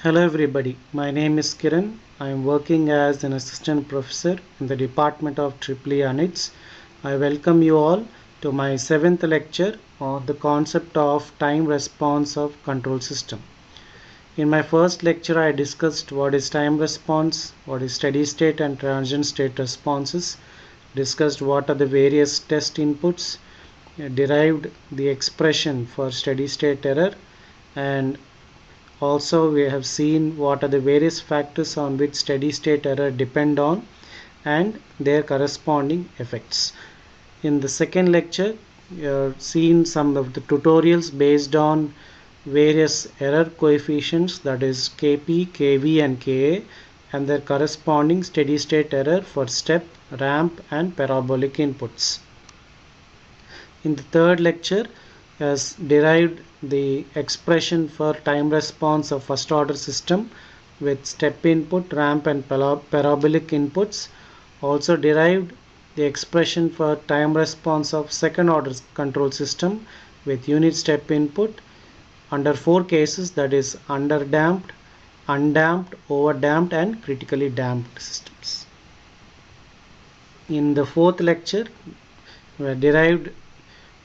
Hello everybody, my name is Kiran. I am working as an assistant professor in the department of EEE Anits. I welcome you all to my 7th lecture on the concept of time response of control system. In my first lecture I discussed what is time response, what is steady state and transient state responses, discussed what are the various test inputs, derived the expression for steady state error, and also we have seen what are the various factors on which steady state error depend on and their corresponding effects. In the second lecture we have seen some of the tutorials based on various error coefficients, that is Kp, Kv and Ka, and their corresponding steady state error for step, ramp and parabolic inputs. In the third lecture has derived the expression for time response of first order system with step input, ramp and parabolic inputs. Also derived the expression for time response of second order control system with unit step input under 4 cases, that is underdamped, undamped, overdamped and critically damped systems. In the fourth lecture we have derived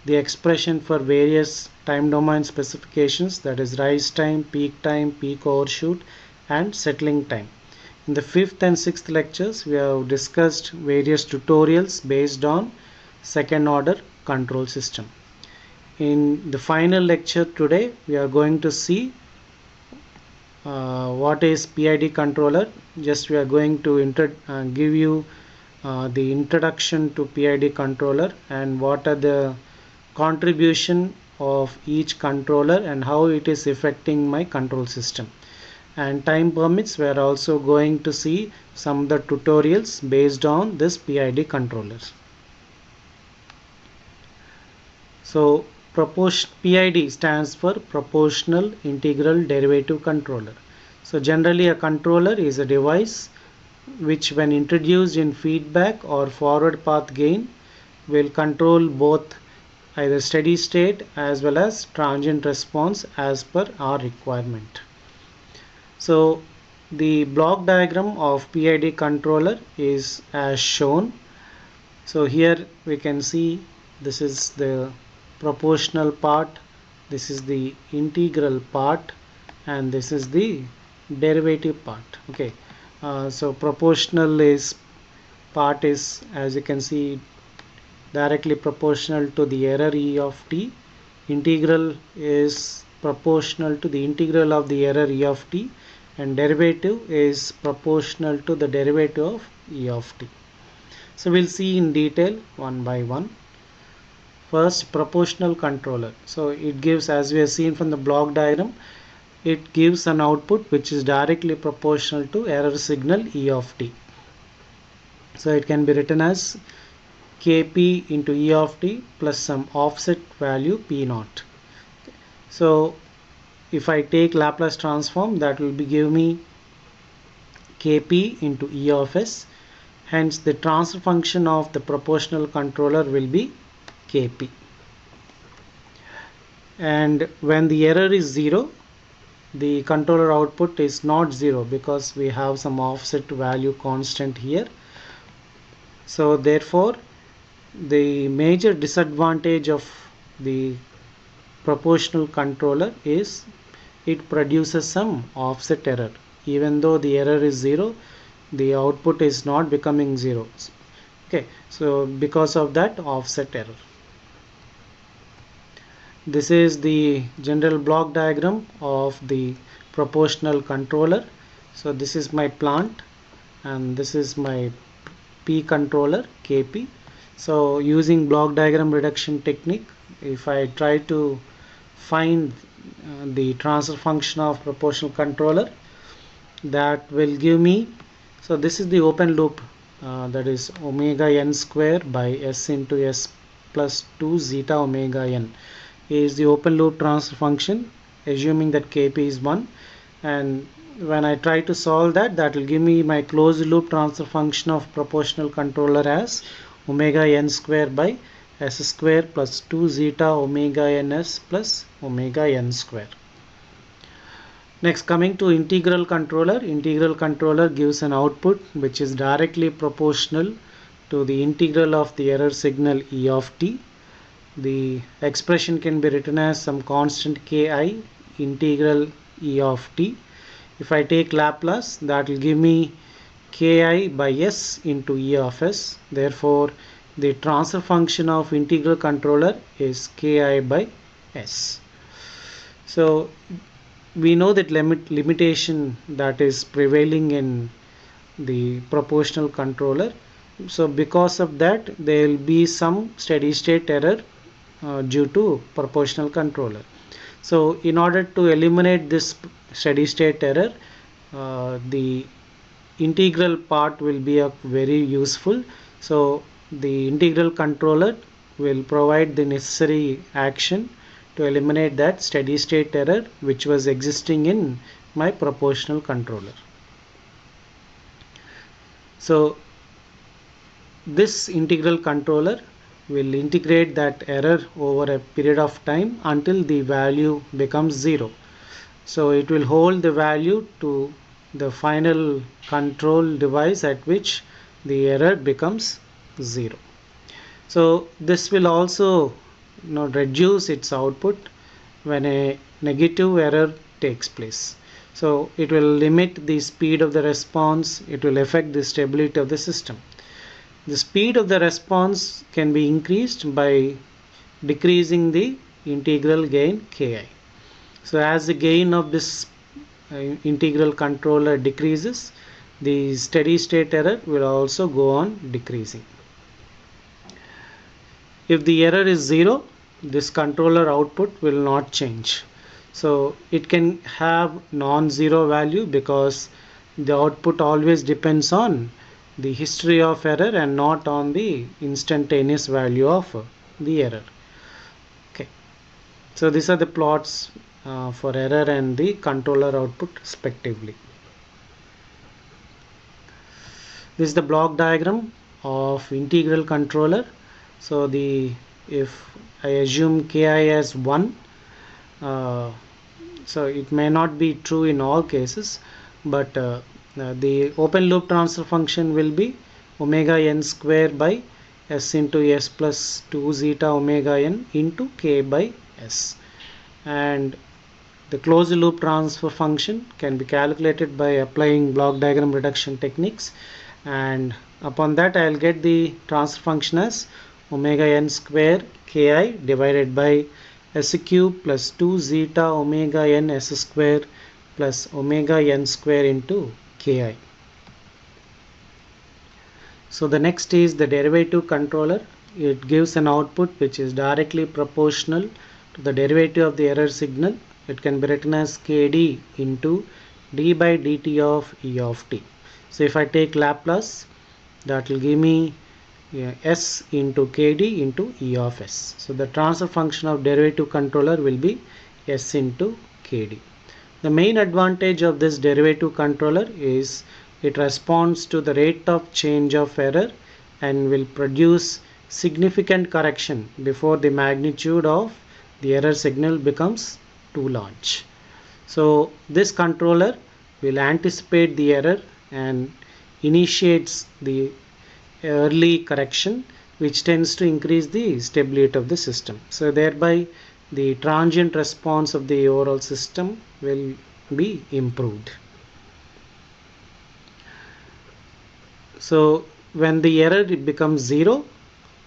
the expression for various time domain specifications, that is rise time, peak overshoot and settling time. In the fifth and sixth lectures we have discussed various tutorials based on second order control system. In the final lecture today we are going to see what is PID controller. Just we are going to give you the introduction to PID controller and what are the contribution of each controller and how it is affecting my control system. And time permits, we are also going to see some of the tutorials based on this PID controllers. So PID stands for proportional integral derivative controller. So generally a controller is a device which when introduced in feedback or forward path gain will control both either steady state as well as transient response as per our requirement. So the block diagram of PID controller is as shown. So here we can see this is the proportional part, this is the integral part and this is the derivative part. Okay, so proportional is part is, as you can see, directly proportional to the error E of t. Integral is proportional to the integral of the error E of t, and derivative is proportional to the derivative of E of t. So we'll see in detail one by one. First, proportional controller. So it gives, as we have seen from the block diagram, it gives an output which is directly proportional to error signal E of t. So it can be written as Kp into E of t plus some offset value P naught. So if I take Laplace transform, that will give me Kp into E of s. Hence the transfer function of the proportional controller will be Kp. And when the error is 0, the controller output is not 0 because we have some offset value constant here. So therefore the major disadvantage of the proportional controller is it produces some offset error. Even though the error is 0, the output is not becoming 0. Okay, so because of that offset error. This is the general block diagram of the proportional controller. So this is my plant and this is my P controller Kp. So using block diagram reduction technique, if I try to find the transfer function of proportional controller, that will give me, so this is the open loop, that is omega n square by s into s plus 2 zeta omega n is the open loop transfer function, assuming that Kp is 1, and when I try to solve that, that will give me my closed loop transfer function of proportional controller as omega n square by s square plus 2 zeta omega ns plus omega n square. Next, coming to integral controller gives an output which is directly proportional to the integral of the error signal e of t. The expression can be written as some constant ki integral e of t. If I take Laplace, that will give me ki by s into e of s. Therefore, the transfer function of integral controller is ki by s. So we know that limitation that is prevailing in the proportional controller. So because of that, there will be some steady state error due to proportional controller. So in order to eliminate this steady state error, the integral part will be a very useful. So the integral controller will provide the necessary action to eliminate that steady state error which was existing in my proportional controller. So this integral controller will integrate that error over a period of time until the value becomes 0. So it will hold the value to the final control device at which the error becomes 0. So this will also reduce its output when a negative error takes place. So it will limit the speed of the response. It will affect the stability of the system. The speed of the response can be increased by decreasing the integral gain ki. So as the gain of this integral controller decreases, the steady state error will also go on decreasing. If the error is 0, this controller output will not change. So it can have non-zero value because the output always depends on the history of error and not on the instantaneous value of the error. Okay. So these are the plots for error and the controller output respectively. This is the block diagram of integral controller. So if I assume ki as 1, so it may not be true in all cases, but the open loop transfer function will be omega n square by s into s plus 2 zeta omega n into k by s. And the closed loop transfer function can be calculated by applying block diagram reduction techniques, and upon that I will get the transfer function as omega n square ki divided by s cube plus 2 zeta omega n s square plus omega n square into ki. So the next is the derivative controller. It gives an output which is directly proportional to the derivative of the error signal. It can be written as kd into d by dt of e of t. So if I take Laplace, that will give me s into kd into e of s. So the transfer function of derivative controller will be s into kd. The main advantage of this derivative controller is it responds to the rate of change of error and will produce significant correction before the magnitude of the error signal becomes too large. So this controller will anticipate the error and initiates the early correction, which tends to increase the stability of the system. So thereby the transient response of the overall system will be improved. So when the error becomes 0,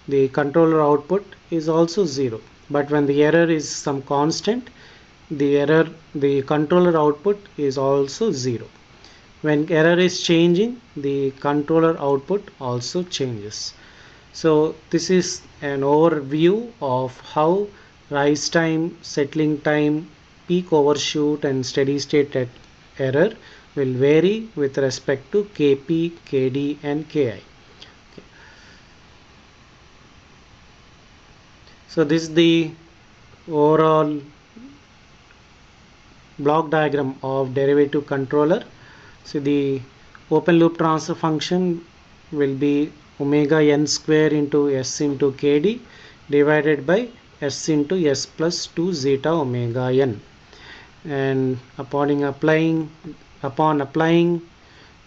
the controller output is also 0. But when the error is some constant, the controller output is also 0. When error is changing, the controller output also changes. So this is an overview of how rise time, settling time, peak overshoot and steady state error will vary with respect to Kp, Kd and Ki. Okay. So this is the overall block diagram of derivative controller. So the open loop transfer function will be omega n square into s into kd divided by s into s plus 2 zeta omega n. and upon applying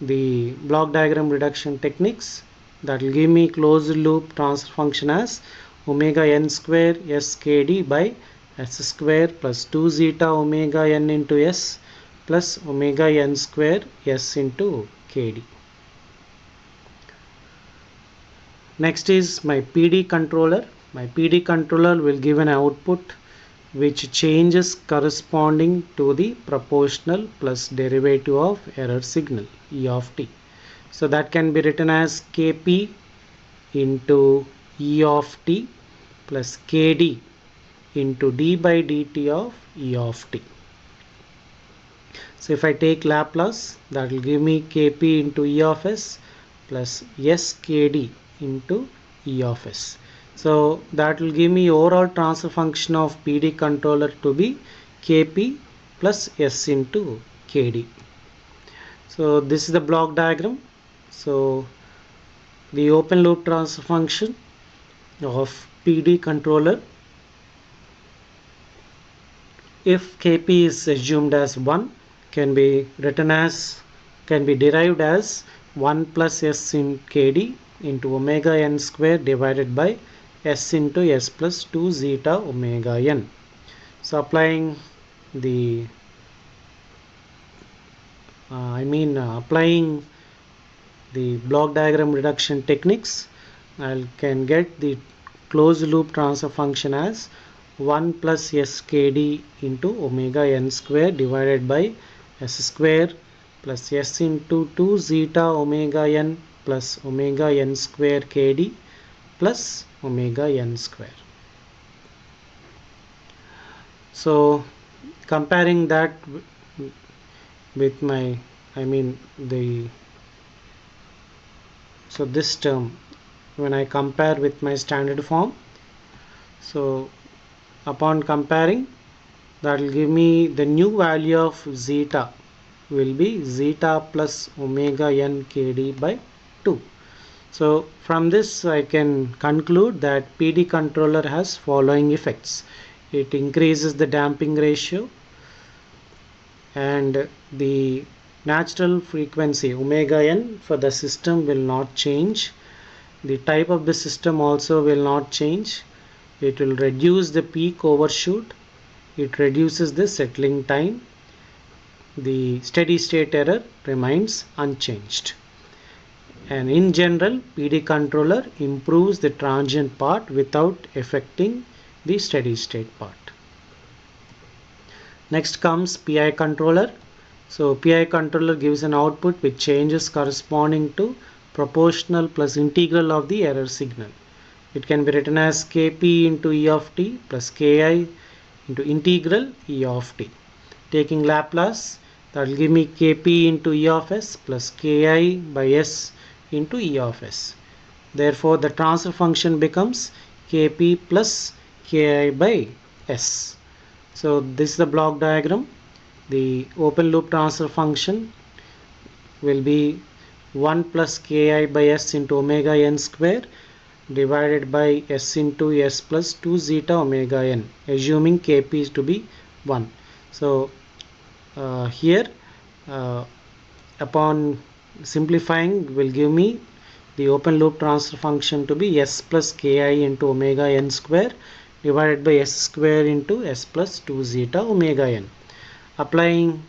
the block diagram reduction techniques, that will give me closed loop transfer function as omega n square skd by s square plus 2 zeta omega n into s plus omega n square s into kd. Next is my PD controller. My PD controller will give an output which changes corresponding to the proportional plus derivative of error signal E of t. So that can be written as Kp into E of t plus Kd into d by dt of E of t. So if I take Laplace, that will give me Kp into E of s plus skd into E of s. So that will give me overall transfer function of PD controller to be Kp plus s into Kd. So this is the block diagram. So the open loop transfer function of PD controller, if Kp is assumed as 1, can be derived as 1 plus s in Kd into omega n square divided by s into s plus 2 zeta omega n. So applying the applying the block diagram reduction techniques, I can get the closed loop transfer function as 1 plus skd into omega n square divided by s square plus s into 2 zeta omega n plus omega n square kd plus omega n square. So comparing that with my so this term, when I compare with my standard form, so upon comparing, that will give me the new value of zeta will be zeta plus omega n kd by 2. So from this I can conclude that PD controller has following effects. It increases the damping ratio, and the natural frequency omega n for the system will not change. The type of the system also will not change. It will reduce the peak overshoot. It reduces the settling time. The steady state error remains unchanged. And in general, PD controller improves the transient part without affecting the steady state part. Next comes PI controller. So PI controller gives an output which changes corresponding to proportional plus integral of the error signal. It can be written as Kp into E of t plus Ki into integral E of t. Taking Laplace, that will give me Kp into E of s plus Ki by s into E of s. Therefore, the transfer function becomes Kp plus Ki by s. So this is the block diagram. The open loop transfer function will be 1 plus Ki by s into omega n square divided by s into s plus 2 zeta omega n, assuming Kp is to be 1. So here upon simplifying will give me the open loop transfer function to be s plus Ki into omega n square divided by s square into s plus 2 zeta omega n. Applying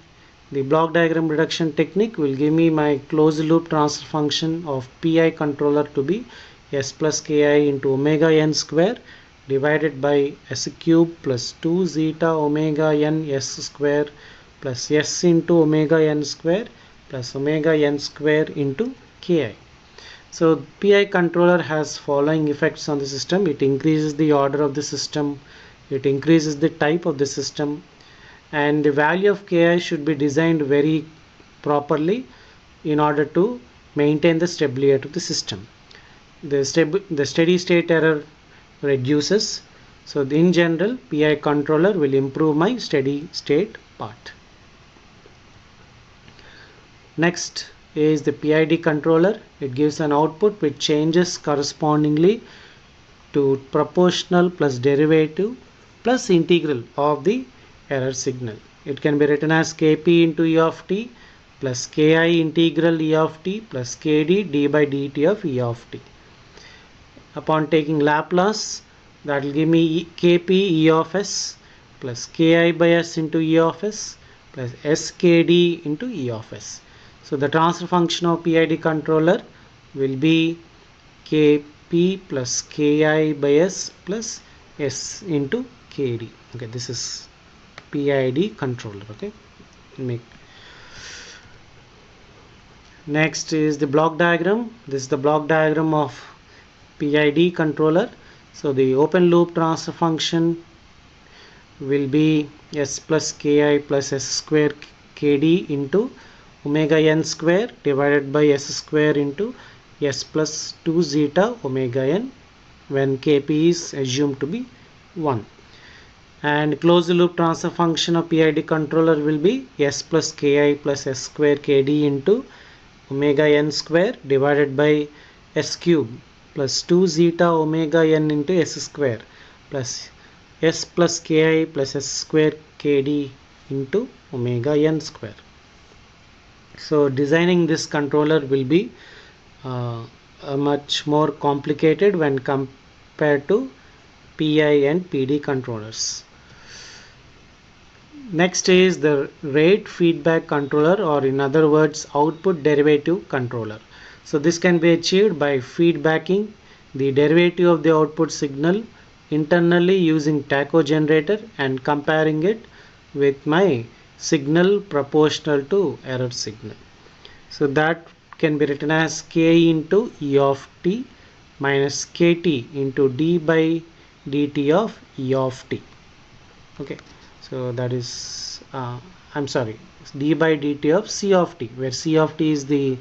the block diagram reduction technique will give me my closed loop transfer function of PI controller to be s plus Ki into omega n square divided by s cube plus 2 zeta omega n s square plus s into omega n square plus omega n square into Ki. So PI controller has following effects on the system. It increases the order of the system, it increases the type of the system, and the value of Ki should be designed very properly in order to maintain the stability of the system. The steady state error reduces. So in general, PI controller will improve my steady state part. Next is the PID controller. It gives an output which changes correspondingly to proportional plus derivative plus integral of the error signal. it can be written as Kp into E of t plus Ki integral E of t plus Kd d by dt of E of t. Upon taking Laplace, that will give me Kp E of s plus Ki by s into E of s plus skd into E of s. So the transfer function of PID controller will be Kp plus Ki by s plus s into Kd. Okay, this is PID controller. Okay, next is the block diagram. This is the block diagram of PID controller. So the open loop transfer function will be s plus Ki plus s square Kd into omega n square divided by s square into s plus 2 zeta omega n when Kp is assumed to be 1. And closed loop transfer function of PID controller will be s plus Ki plus s square Kd into omega n square divided by s cube plus 2 zeta omega n into s square plus s plus Ki plus s square Kd into omega n square. So designing this controller will be much more complicated when compared to PI and PD controllers. Next is the rate feedback controller, or in other words output derivative controller. So this can be achieved by feedbacking the derivative of the output signal internally using tacho generator and comparing it with my signal proportional to error signal. So that can be written as K into E of t minus Kt into d by dt of E of t. Okay, so that is I'm sorry, d by dt of C of t, where C of t is the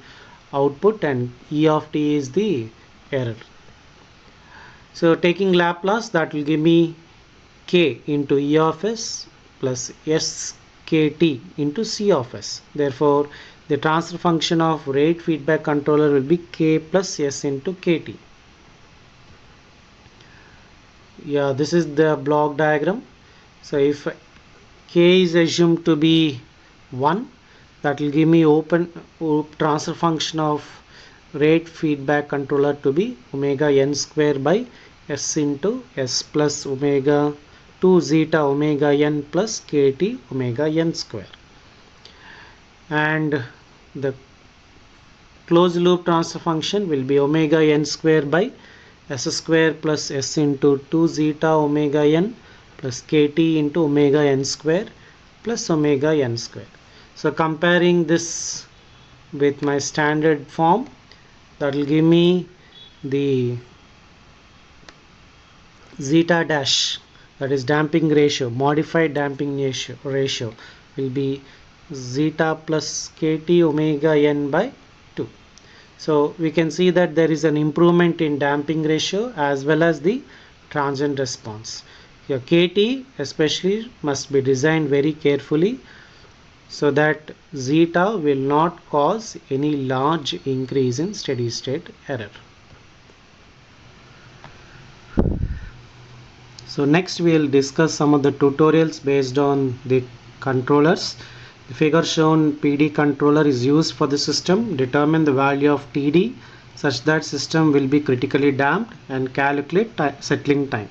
output and E of t is the error. So taking Laplace, that will give me k into E of s plus skt into C of s. Therefore the transfer function of rate feedback controller will be k plus s into kt. Yeah, this is the block diagram. So if k is assumed to be 1, that will give me open transfer function of rate feedback controller to be omega n square by s into s plus omega 2 zeta omega n plus kt omega n square. And the closed loop transfer function will be omega n square by s square plus s into 2 zeta omega n plus kt into omega n square plus omega n square. So comparing this with my standard form, that will give me the zeta dash, that is damping ratio, modified damping ratio will be zeta plus kt omega n by 2. So we can see that there is an improvement in damping ratio as well as the transient response. Here Kt especially must be designed very carefully so that zeta will not cause any large increase in steady state error. So next we will discuss some of the tutorials based on the controllers. The figure shown PD controller is used for the system. Determine the value of TD such that system will be critically damped and calculate settling time.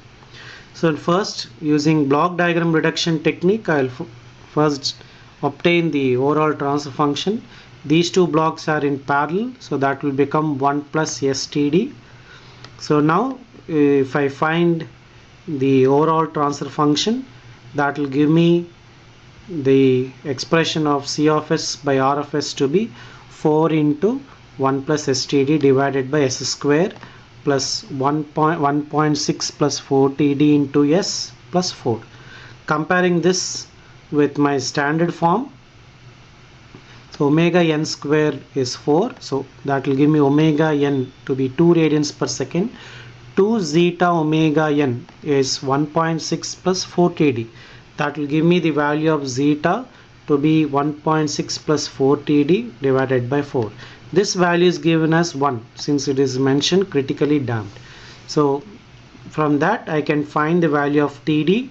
So first, using block diagram reduction technique, I will first obtain the overall transfer function. These two blocks are in parallel, so that will become 1 plus STD. So now if I find the overall transfer function, that will give me the expression of C of s by R of s to be 4 into 1 plus STD divided by s square plus 1.6 plus 4 TD into s plus 4. Comparing this with my standard form, so omega n square is 4, so that will give me omega n to be 2 radians per second. 2 zeta omega n is 1.6 plus 4 TD. That will give me the value of zeta to be 1.6 plus 4 TD divided by 4. This value is given as 1 since it is mentioned critically damped. So from that I can find the value of TD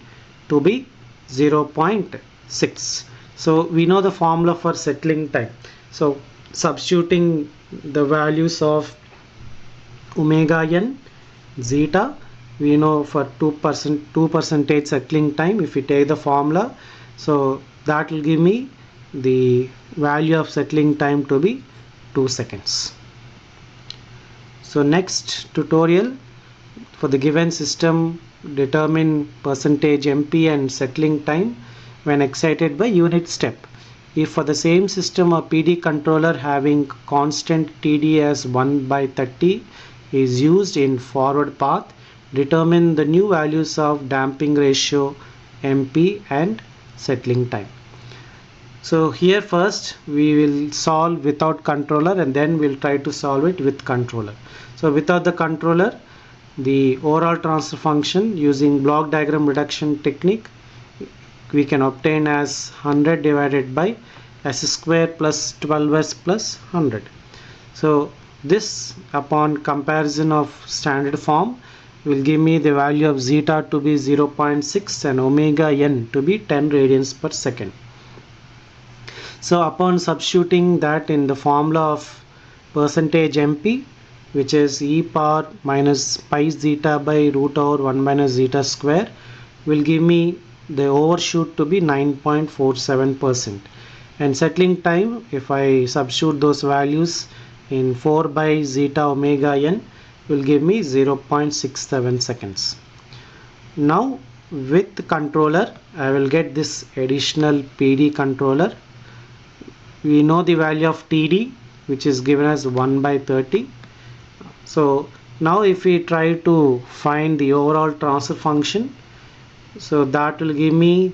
to be 0.3. 6. So we know the formula for settling time. So substituting the values of omega n, zeta, we know for 2% settling time, if we take the formula, so that will give me the value of settling time to be 2 seconds. So next tutorial, for the given system, determine percentage MP and settling time when excited by unit step. If for the same system a PD controller having constant TD as 1/30 is used in forward path, determine the new values of damping ratio, MP and settling time. So here first we will solve without controller and then we'll try to solve it with controller. So without the controller, the overall transfer function using block diagram reduction technique we can obtain as 100 divided by s square plus 12s plus 100. So this upon comparison of standard form will give me the value of zeta to be 0.6 and omega n to be 10 radians per second. So upon substituting that in the formula of percentage MP, which is e power minus pi zeta by root over 1 minus zeta square, will give me the overshoot to be 9.47%. And settling time, if I substitute those values in 4 by zeta omega n, will give me 0.67 seconds. Now with controller, I will get this additional PD controller. We know the value of TD, which is given as 1/30. So now if we try to find the overall transfer function, so that will give me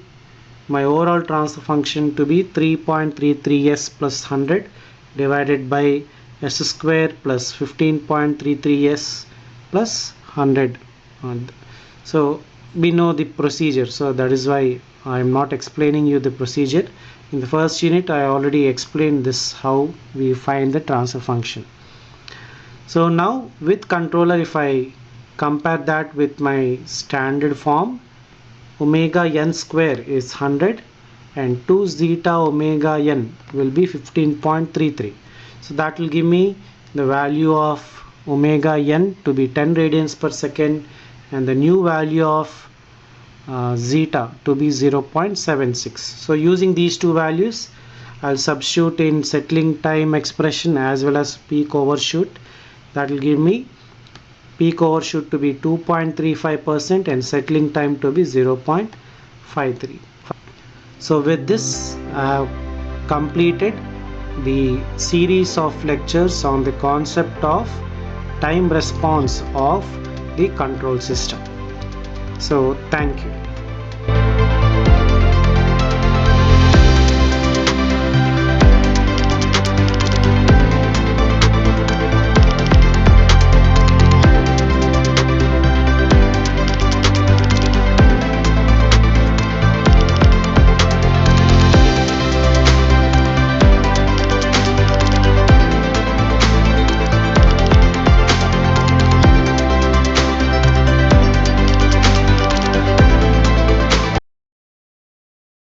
my overall transfer function to be 3.33s plus 100 divided by s square plus 15.33s plus 100. So we know the procedure, so that is why I am not explaining you the procedure. In the first unit I already explained this, how we find the transfer function. So now with controller, if I compare that with my standard form, omega n square is 100 and 2 zeta omega n will be 15.33. So that will give me the value of omega n to be 10 radians per second and the new value of zeta to be 0.76. So using these two values, I'll substitute in settling time expression as well as peak overshoot. That will give me peak overshoot to be 2.35% and settling time to be 0.53. So with this, I have completed the series of lectures on the concept of time response of the control system. So thank you.